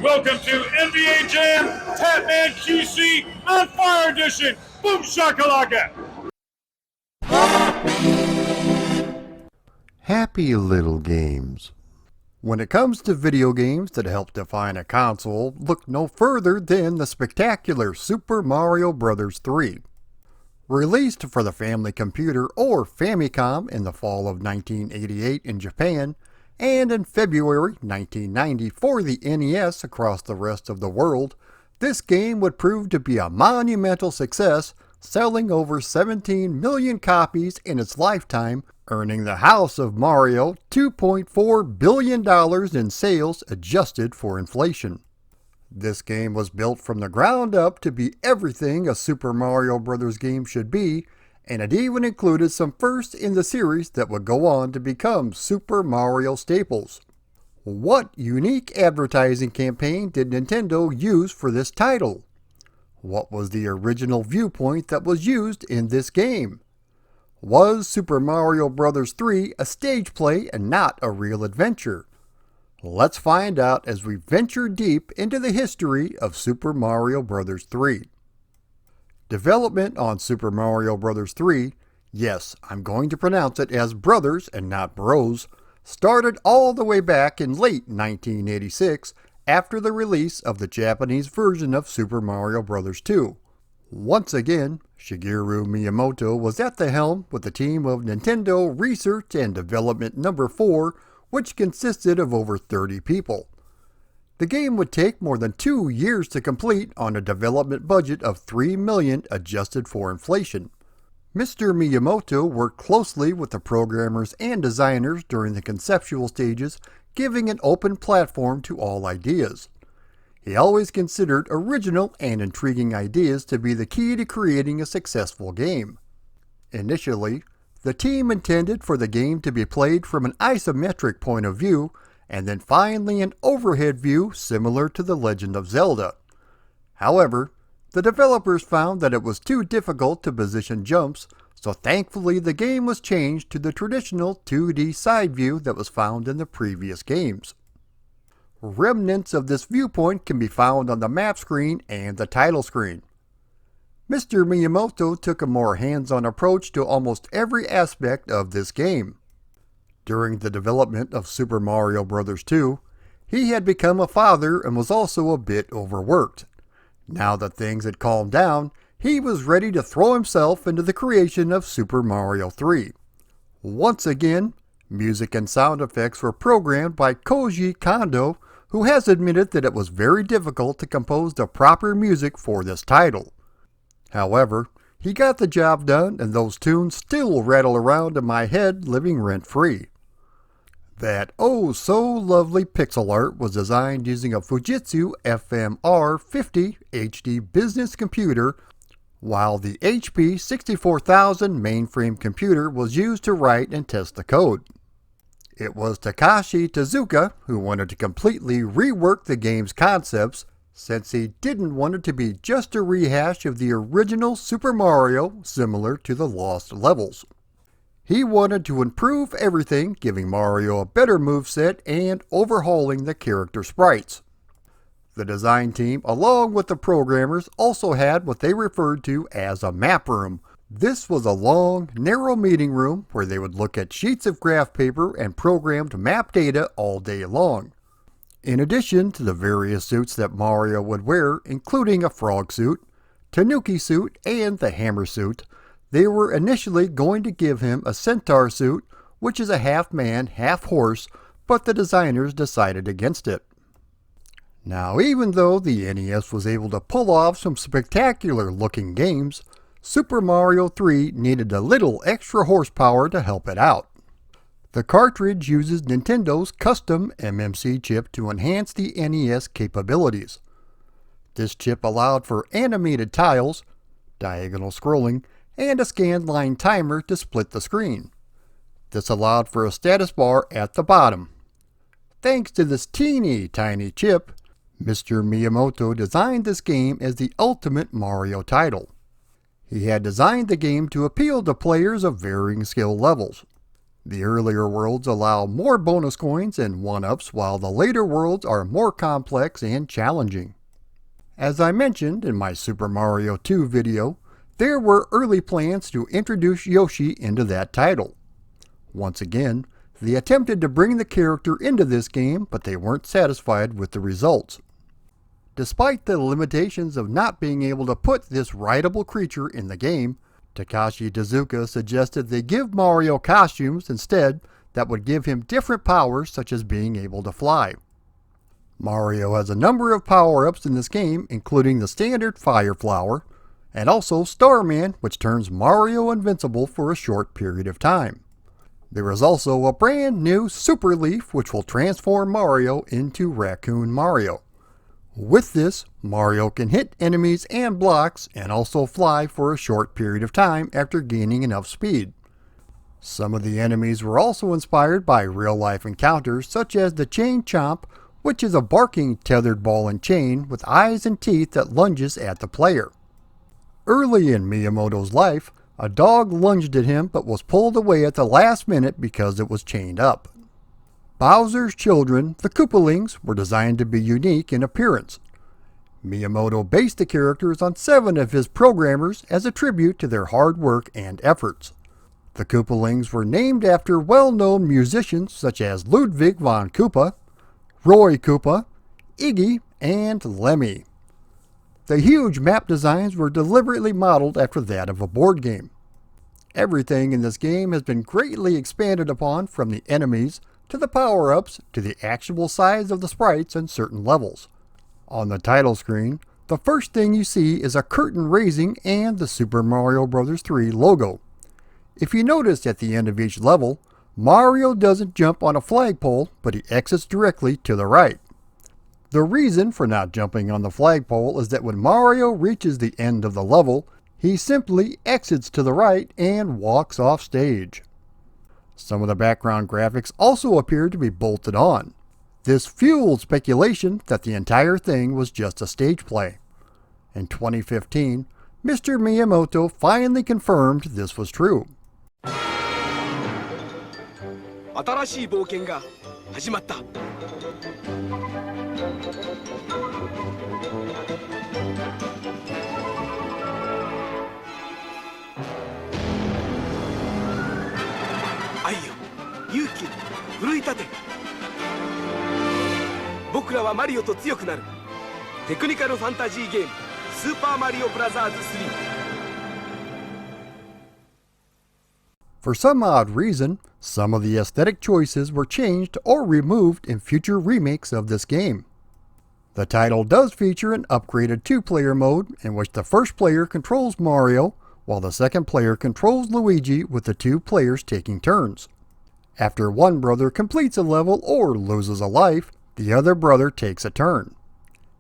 Welcome to NBA Jam Tatman QC on Fire Edition. Boom shakalaka! Happy little games. When it comes to video games that help define a console, look no further than the spectacular Super Mario Bros. 3. Released for the Family Computer or Famicom in the fall of 1988 in Japan, and in February 1990 for the NES across the rest of the world, this game would prove to be a monumental success, selling over 17 million copies in its lifetime, earning the House of Mario $2.4 billion in sales adjusted for inflation. This game was built from the ground up to be everything a Super Mario Bros. Game should be, and it even included some firsts in the series that would go on to become Super Mario staples. What unique advertising campaign did Nintendo use for this title? What was the original viewpoint that was used in this game? Was Super Mario Bros. 3 a stage play and not a real adventure? Let's find out as we venture deep into the history of Super Mario Bros. 3. Development on Super Mario Bros. 3, yes, I'm going to pronounce it as brothers and not bros, started all the way back in late 1986 after the release of the Japanese version of Super Mario Bros. 2. Once again, Shigeru Miyamoto was at the helm with a team of Nintendo Research and Development No. 4, which consisted of over 30 people. The game would take more than 2 years to complete on a development budget of $3 million adjusted for inflation. Mr. Miyamoto worked closely with the programmers and designers during the conceptual stages, giving an open platform to all ideas. He always considered original and intriguing ideas to be the key to creating a successful game. Initially, the team intended for the game to be played from an isometric point of view, and then finally an overhead view similar to The Legend of Zelda. However, the developers found that it was too difficult to position jumps, so thankfully the game was changed to the traditional 2D side view that was found in the previous games. Remnants of this viewpoint can be found on the map screen and the title screen. Mr. Miyamoto took a more hands-on approach to almost every aspect of this game. During the development of Super Mario Bros. 2, he had become a father and was also a bit overworked. Now that things had calmed down, he was ready to throw himself into the creation of Super Mario 3. Once again, music and sound effects were programmed by Koji Kondo, who has admitted that it was very difficult to compose the proper music for this title. However, he got the job done, and those tunes still rattle around in my head, living rent-free. That oh-so-lovely pixel art was designed using a Fujitsu FMR50 HD business computer, while the HP 64000 mainframe computer was used to write and test the code. It was Takashi Tezuka who wanted to completely rework the game's concepts, since he didn't want it to be just a rehash of the original Super Mario similar to the lost levels. He wanted to improve everything, giving Mario a better moveset and overhauling the character sprites. The design team, along with the programmers, also had what they referred to as a map room. This was a long, narrow meeting room where they would look at sheets of graph paper and programmed map data all day long. In addition to the various suits that Mario would wear, including a frog suit, Tanuki suit, and the hammer suit, they were initially going to give him a centaur suit, which is a half-man, half-horse, but the designers decided against it. Now, even though the NES was able to pull off some spectacular-looking games, Super Mario 3 needed a little extra horsepower to help it out. The cartridge uses Nintendo's custom MMC chip to enhance the NES capabilities. This chip allowed for animated tiles, diagonal scrolling, and a scan line timer to split the screen. This allowed for a status bar at the bottom. Thanks to this teeny tiny chip, Mr. Miyamoto designed this game as the ultimate Mario title. He had designed the game to appeal to players of varying skill levels. The earlier worlds allow more bonus coins and 1-ups, while the later worlds are more complex and challenging. As I mentioned in my Super Mario 2 video, there were early plans to introduce Yoshi into that title. Once again, they attempted to bring the character into this game, but they weren't satisfied with the results. Despite the limitations of not being able to put this rideable creature in the game, Takashi Tezuka suggested they give Mario costumes instead that would give him different powers, such as being able to fly. Mario has a number of power-ups in this game, including the standard Fire Flower, and also Starman, which turns Mario invincible for a short period of time. There is also a brand new Super Leaf, which will transform Mario into Raccoon Mario. With this, Mario can hit enemies and blocks, and also fly for a short period of time after gaining enough speed. Some of the enemies were also inspired by real-life encounters, such as the Chain Chomp, which is a barking tethered ball and chain with eyes and teeth that lunges at the player. Early in Miyamoto's life, a dog lunged at him but was pulled away at the last minute because it was chained up. Bowser's children, the Koopalings, were designed to be unique in appearance. Miyamoto based the characters on 7 of his programmers as a tribute to their hard work and efforts. The Koopalings were named after well-known musicians such as Ludwig von Koopa, Roy Koopa, Iggy, and Lemmy. The huge map designs were deliberately modeled after that of a board game. Everything in this game has been greatly expanded upon, from the enemies to the power-ups to the actual size of the sprites in certain levels. On the title screen, the first thing you see is a curtain raising and the Super Mario Bros. 3 logo. If you notice at the end of each level, Mario doesn't jump on a flagpole, but he exits directly to the right. The reason for not jumping on the flagpole is that when Mario reaches the end of the level, he simply exits to the right and walks off stage. Some of the background graphics also appear to be bolted on. This fueled speculation that the entire thing was just a stage play. In 2015, Mr. Miyamoto finally confirmed this was true. 新しい冒険が始まった。愛よ、勇気、奮い立て。僕らはマリオと強くなる。テクニカルファンタジーゲーム「スーパーマリオブラザーズ3」。For some odd reason, some of the aesthetic choices were changed or removed in future remakes of this game. The title does feature an upgraded 2-player mode in which the first player controls Mario, while the second player controls Luigi, with the 2 players taking turns. After one brother completes a level or loses a life, the other brother takes a turn.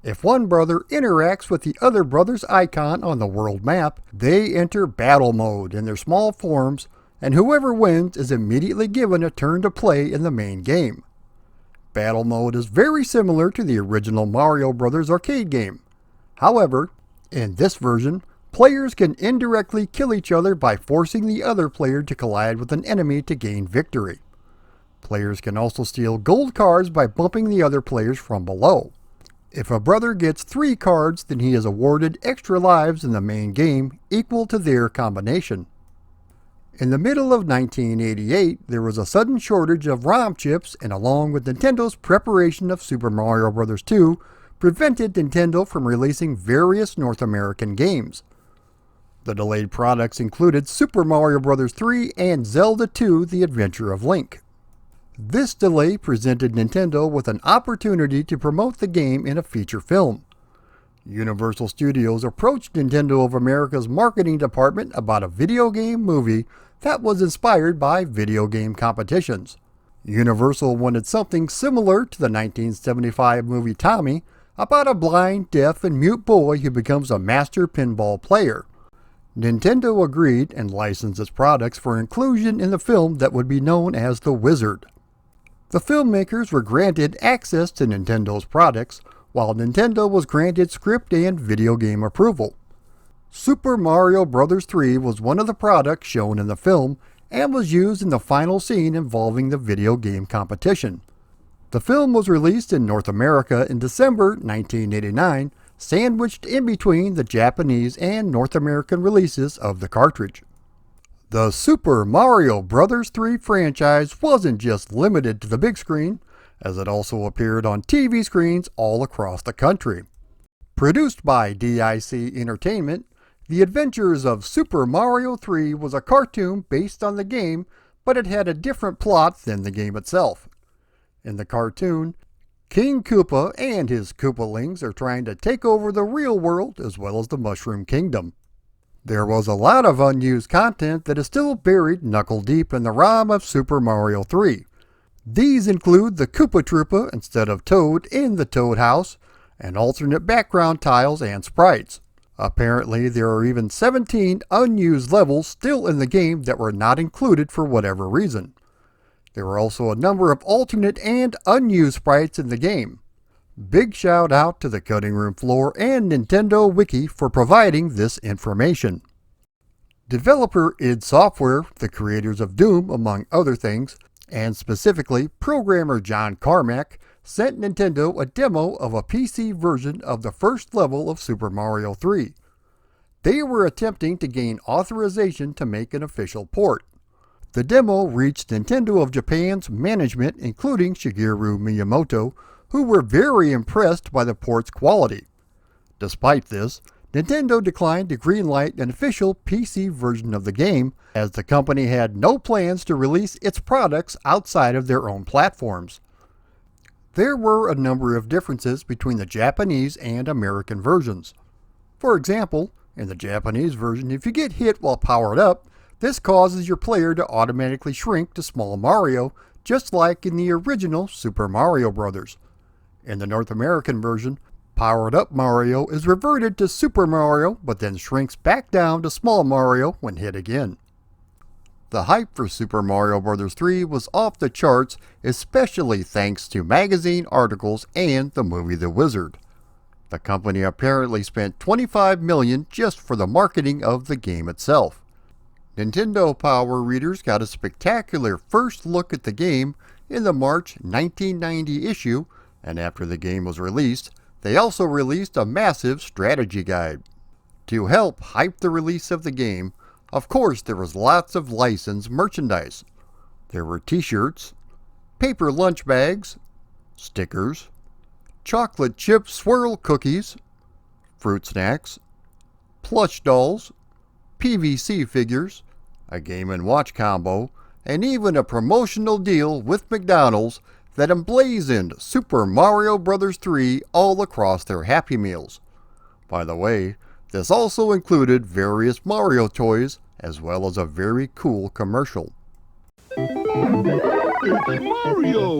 If one brother interacts with the other brother's icon on the world map, they enter battle mode in their small forms, and whoever wins is immediately given a turn to play in the main game. Battle mode is very similar to the original Mario Bros. Arcade game. However, in this version, players can indirectly kill each other by forcing the other player to collide with an enemy to gain victory. Players can also steal gold cards by bumping the other players from below. If a brother gets 3 cards, then he is awarded extra lives in the main game equal to their combination. In the middle of 1988, there was a sudden shortage of ROM chips, and along with Nintendo's preparation of Super Mario Bros. 2, prevented Nintendo from releasing various North American games. The delayed products included Super Mario Bros. 3 and Zelda 2: The Adventure of Link. This delay presented Nintendo with an opportunity to promote the game in a feature film. Universal Studios approached Nintendo of America's marketing department about a video game movie that was inspired by video game competitions. Universal wanted something similar to the 1975 movie Tommy, about a blind, deaf, and mute boy who becomes a master pinball player. Nintendo agreed and licensed its products for inclusion in the film that would be known as The Wizard. The filmmakers were granted access to Nintendo's products, while Nintendo was granted script and video game approval. Super Mario Bros. 3 was one of the products shown in the film, and was used in the final scene involving the video game competition. The film was released in North America in December 1989, sandwiched in between the Japanese and North American releases of the cartridge. The Super Mario Bros. 3 franchise wasn't just limited to the big screen, as it also appeared on TV screens all across the country. Produced by DIC Entertainment, The Adventures of Super Mario 3 was a cartoon based on the game, but it had a different plot than the game itself. In the cartoon, King Koopa and his Koopalings are trying to take over the real world as well as the Mushroom Kingdom. There was a lot of unused content that is still buried knuckle-deep in the ROM of Super Mario 3. These include the Koopa Troopa instead of Toad in the Toad House, and alternate background tiles and sprites. Apparently, there are even 17 unused levels still in the game that were not included for whatever reason. There were also a number of alternate and unused sprites in the game. Big shout out to the Cutting Room Floor and Nintendo Wiki for providing this information. Developer id Software, the creators of Doom among other things, and specifically programmer John Carmack, sent Nintendo a demo of a PC version of the first level of Super Mario 3. They were attempting to gain authorization to make an official port. The demo reached Nintendo of Japan's management, including Shigeru Miyamoto, who were very impressed by the port's quality. Despite this, Nintendo declined to greenlight an official PC version of the game, as the company had no plans to release its products outside of their own platforms. There were a number of differences between the Japanese and American versions. For example, in the Japanese version, if you get hit while powered up, this causes your player to automatically shrink to small Mario, just like in the original Super Mario Bros. In the North American version, powered up Mario is reverted to Super Mario, but then shrinks back down to small Mario when hit again. The hype for Super Mario Bros. 3 was off the charts, especially thanks to magazine articles and the movie The Wizard. The company apparently spent $25 million just for the marketing of the game itself. Nintendo Power readers got a spectacular first look at the game in the March 1990 issue, and after the game was released, they also released a massive strategy guide. To help hype the release of the game, of course there was lots of licensed merchandise. There were t-shirts, paper lunch bags, stickers, chocolate chip swirl cookies, fruit snacks, plush dolls, PVC figures, a Game & Watch combo, and even a promotional deal with McDonald's that emblazoned Super Mario Bros. 3 all across their Happy Meals. By the way, this also included various Mario toys as well as a very cool commercial. It's Mario!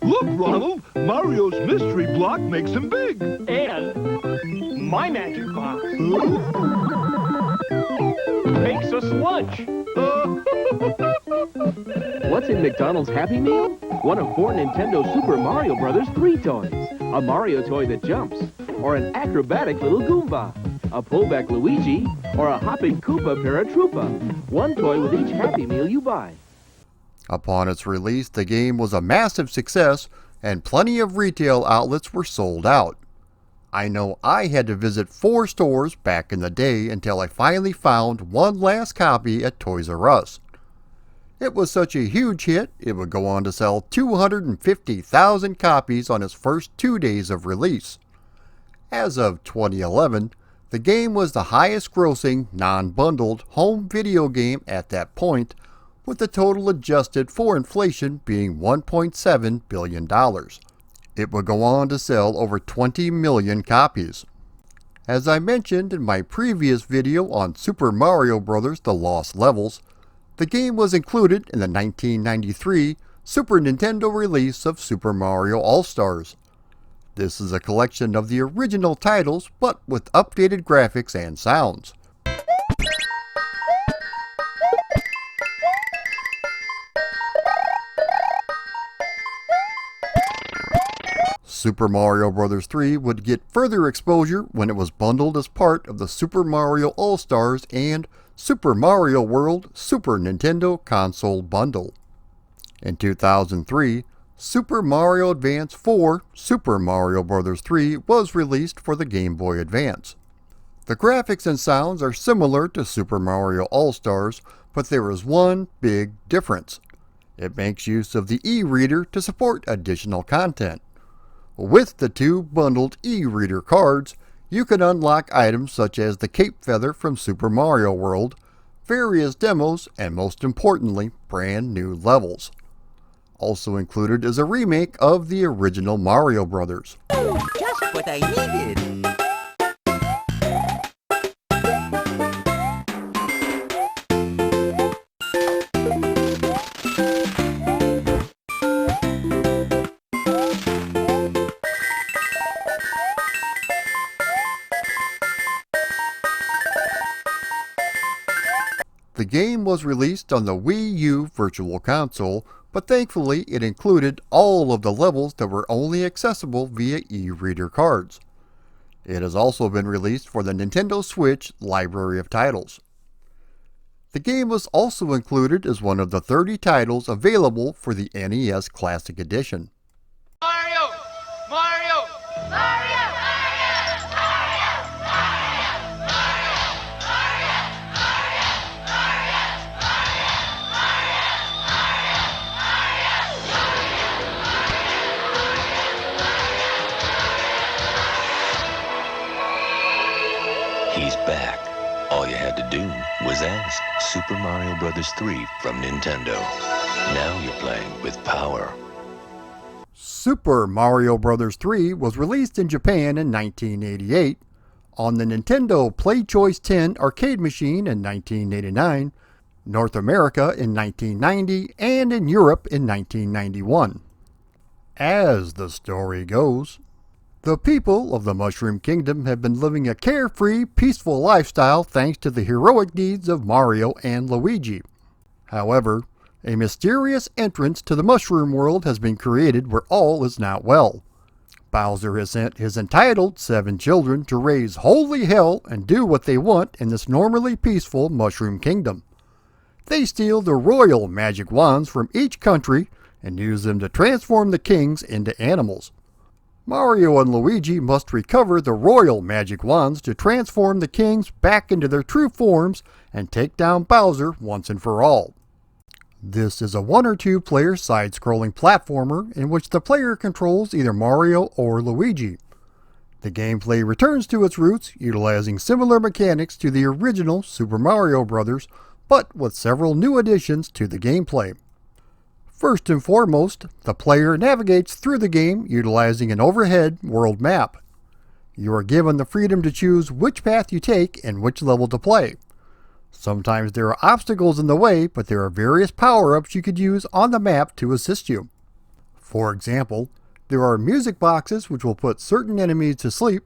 Look, Ronald! Mario's mystery block makes him big! And my magic box makes us lunch. What's in McDonald's Happy Meal? One of 4 Nintendo Super Mario Bros. 3 toys. A Mario toy that jumps, or an acrobatic little Goomba, a pullback Luigi, or a hopping Koopa Paratroopa. One toy with each Happy Meal you buy. Upon its release, the game was a massive success, and plenty of retail outlets were sold out. I know I had to visit 4 stores back in the day until I finally found one last copy at Toys R Us. It was such a huge hit, it would go on to sell 250,000 copies on its first 2 days of release. As of 2011, the game was the highest grossing non-bundled home video game at that point, with the total adjusted for inflation being $1.7 billion. It would go on to sell over 20 million copies. As I mentioned in my previous video on Super Mario Bros. The Lost Levels, the game was included in the 1993 Super Nintendo release of Super Mario All-Stars. This is a collection of the original titles, but with updated graphics and sounds. Super Mario Bros. 3 would get further exposure when it was bundled as part of the Super Mario All-Stars and Super Mario World Super Nintendo Console Bundle. In 2003, Super Mario Advance 4 Super Mario Bros. 3 was released for the Game Boy Advance. The graphics and sounds are similar to Super Mario All-Stars, but there is one big difference. It makes use of the e-reader to support additional content. With the two bundled e-reader cards, you can unlock items such as the Cape Feather from Super Mario World, various demos, and most importantly, brand new levels. Also included is a remake of the original Mario Brothers. Just what I needed. The game was released on the Wii U Virtual Console, but thankfully it included all of the levels that were only accessible via e-reader cards. It has also been released for the Nintendo Switch library of titles. The game was also included as one of the 30 titles available for the NES Classic Edition. Mario! Mario! Mario! He's back. All you had to do was ask. Super Mario Bros. 3 from Nintendo. Now you're playing with power. Super Mario Bros. 3 was released in Japan in 1988, on the Nintendo PlayChoice 10 arcade machine in 1989, North America in 1990, and in Europe in 1991. As the story goes, the people of the Mushroom Kingdom have been living a carefree, peaceful lifestyle thanks to the heroic deeds of Mario and Luigi. However, a mysterious entrance to the Mushroom World has been created where all is not well. Bowser has sent his entitled 7 children to raise holy hell and do what they want in this normally peaceful Mushroom Kingdom. They steal the royal magic wands from each country and use them to transform the kings into animals. Mario and Luigi must recover the royal magic wands to transform the kings back into their true forms and take down Bowser once and for all. This is a 1 or 2 player side-scrolling platformer in which the player controls either Mario or Luigi. The gameplay returns to its roots, utilizing similar mechanics to the original Super Mario Bros., but with several new additions to the gameplay. First and foremost, the player navigates through the game utilizing an overhead world map. You are given the freedom to choose which path you take and which level to play. Sometimes there are obstacles in the way, but there are various power-ups you could use on the map to assist you. For example, there are music boxes which will put certain enemies to sleep,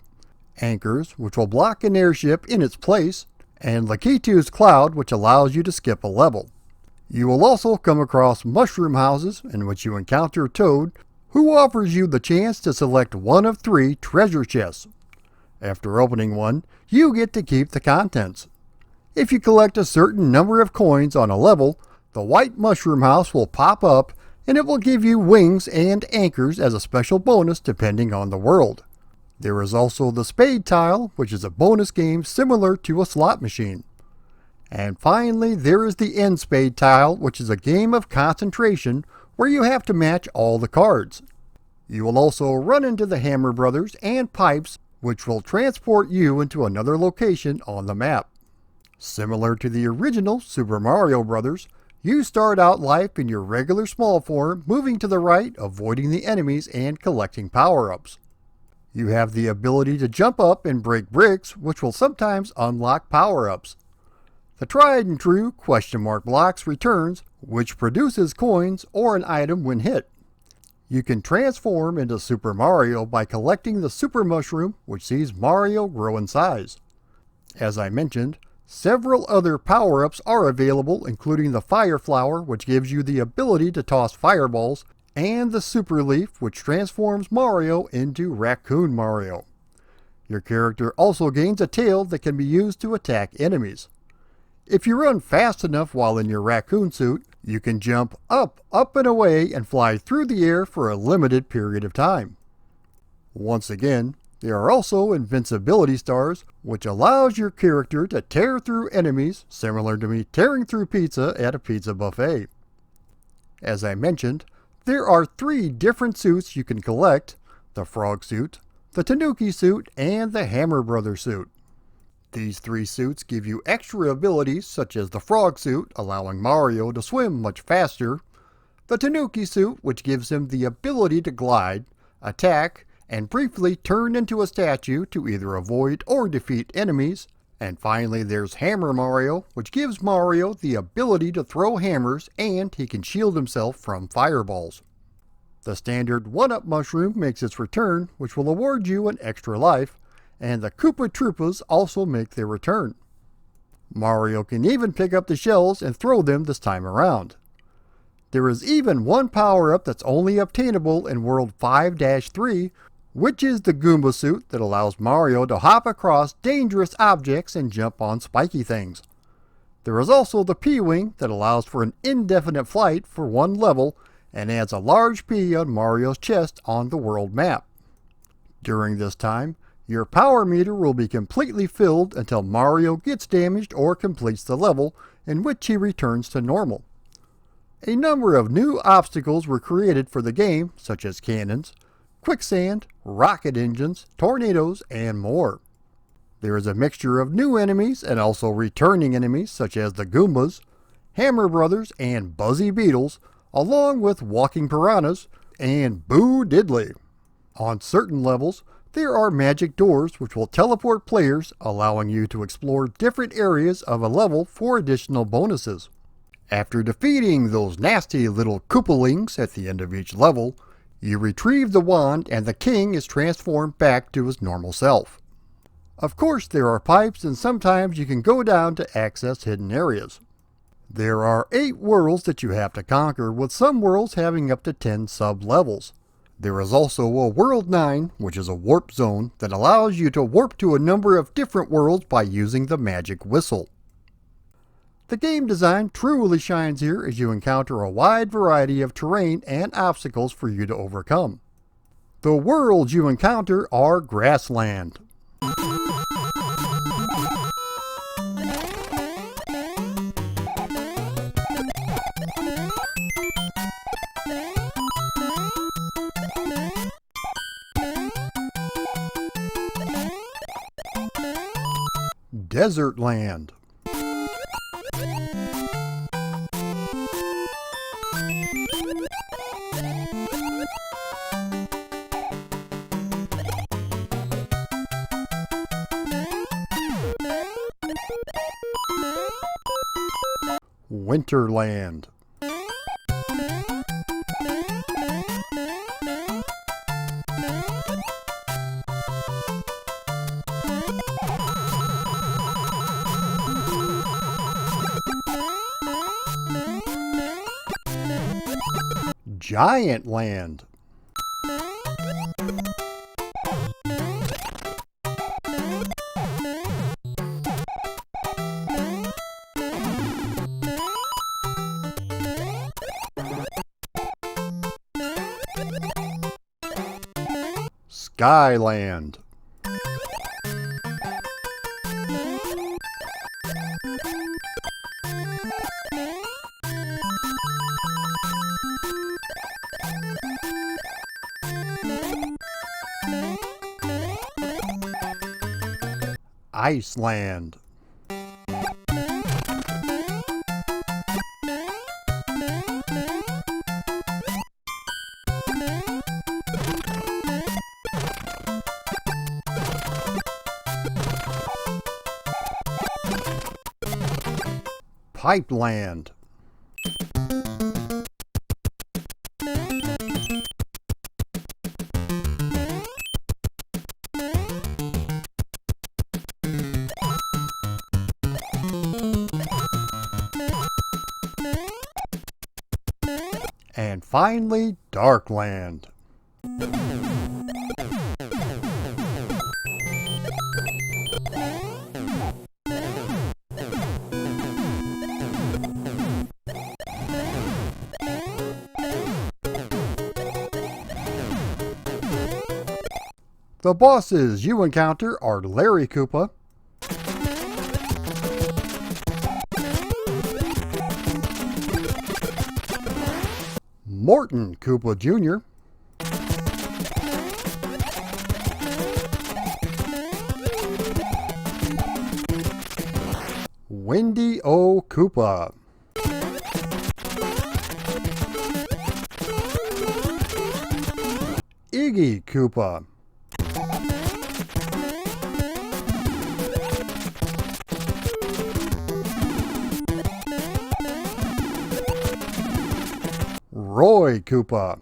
anchors which will block an airship in its place, and Lakitu's Cloud which allows you to skip a level. You will also come across mushroom houses in which you encounter Toad, who offers you the chance to select one of 3 treasure chests. After opening one, you get to keep the contents. If you collect a certain number of coins on a level, the white mushroom house will pop up and it will give you wings and anchors as a special bonus depending on the world. There is also the spade tile, which is a bonus game similar to a slot machine. And finally, there is the end spade tile, which is a game of concentration where you have to match all the cards. You will also run into the Hammer Brothers and Pipes, which will transport you into another location on the map. Similar to the original Super Mario Bros., you start out life in your regular small form, moving to the right, avoiding the enemies and collecting power-ups. You have the ability to jump up and break bricks, which will sometimes unlock power-ups. The tried and true question mark blocks returns, which produces coins or an item when hit. You can transform into Super Mario by collecting the Super Mushroom, which sees Mario grow in size. As I mentioned, several other power-ups are available, including the Fire Flower, which gives you the ability to toss fireballs, and the Super Leaf, which transforms Mario into Raccoon Mario. Your character also gains a tail that can be used to attack enemies. If you run fast enough while in your raccoon suit, you can jump up and away and fly through the air for a limited period of time. Once again, there are also invincibility stars, which allows your character to tear through enemies, similar to me tearing through pizza at a pizza buffet. As I mentioned, there are 3 different suits you can collect: the Frog suit, the Tanuki suit, and the Hammer Brothers suit. These 3 suits give you extra abilities such as the Frog suit, allowing Mario to swim much faster, the Tanuki suit, which gives him the ability to glide, attack, and briefly turn into a statue to either avoid or defeat enemies, and finally there's Hammer Mario, which gives Mario the ability to throw hammers and he can shield himself from fireballs. The standard 1-Up mushroom makes its return, which will award you an extra life, and the Koopa Troopas also make their return. Mario can even pick up the shells and throw them this time around. There is even one power-up that's only obtainable in World 5-3, which is the Goomba suit that allows Mario to hop across dangerous objects and jump on spiky things. There is also the P-Wing that allows for an indefinite flight for one level and adds a large P on Mario's chest on the world map. During this time, your power meter will be completely filled until Mario gets damaged or completes the level, in which he returns to normal. A number of new obstacles were created for the game, such as cannons, quicksand, rocket engines, tornadoes, and more. There is a mixture of new enemies and also returning enemies such as the Goombas, Hammer Brothers, and Buzzy Beetles, along with walking piranhas and Boo Diddley. On certain levels, there are magic doors which will teleport players, allowing you to explore different areas of a level for additional bonuses. After defeating those nasty little Koopalings at the end of each level, you retrieve the wand and the king is transformed back to his normal self. Of course, there are pipes and sometimes you can go down to access hidden areas. There are 8 worlds that you have to conquer, with some worlds having up to 10 sub-levels. There is also a World 9, which is a warp zone that allows you to warp to a number of different worlds by using the magic whistle. The game design truly shines here as you encounter a wide variety of terrain and obstacles for you to overcome. The worlds you encounter are Grassland, Desert Land, Winterland, Giant Land, Skyland, Iceland, Pipeland, and finally, Darkland. The bosses you encounter are Larry Koopa, Morton Koopa Jr., Wendy O. Koopa, Iggy Koopa, Roy Koopa,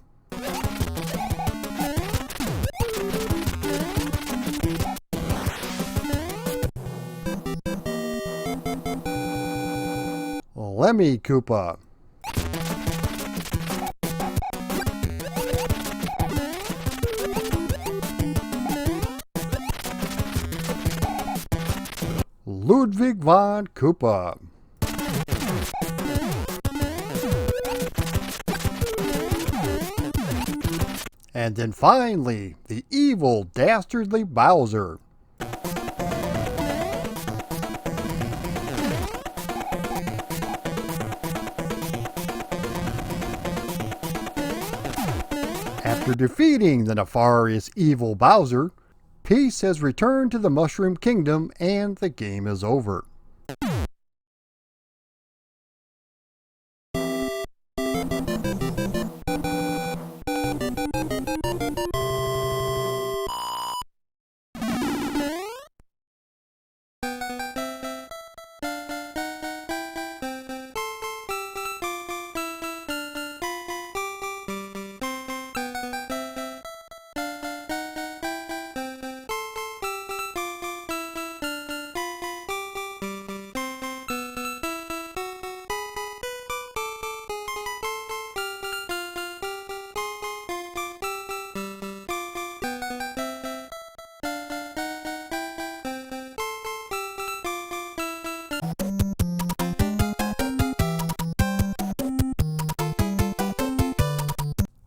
Lemmy Koopa, Ludwig von Koopa, and then finally, the evil, dastardly Bowser. After defeating the nefarious evil Bowser, peace has returned to the Mushroom Kingdom and the game is over.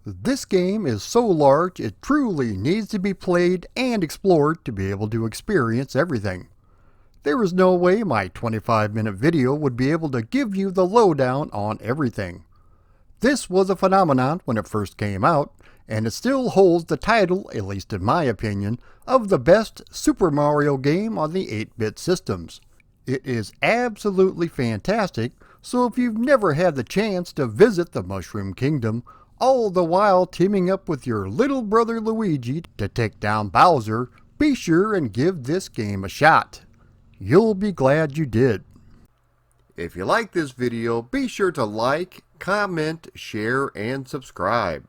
This game is so large it truly needs to be played and explored to be able to experience everything. There is no way my 25-minute video would be able to give you the lowdown on everything. This was a phenomenon when it first came out, and it still holds the title, at least in my opinion, of the best Super Mario game on the 8-bit systems. It is absolutely fantastic, so if you've never had the chance to visit the Mushroom Kingdom, all the while teaming up with your little brother Luigi to take down Bowser, be sure and give this game a shot. You'll be glad you did. If you like this video, be sure to like, comment, share, and subscribe.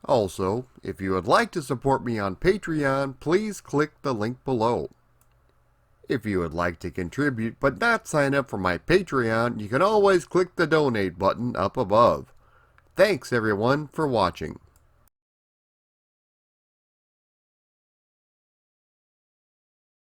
Also, if you would like to support me on Patreon, please click the link below. If you would like to contribute but not sign up for my Patreon, you can always click the donate button up above. Thanks everyone for watching.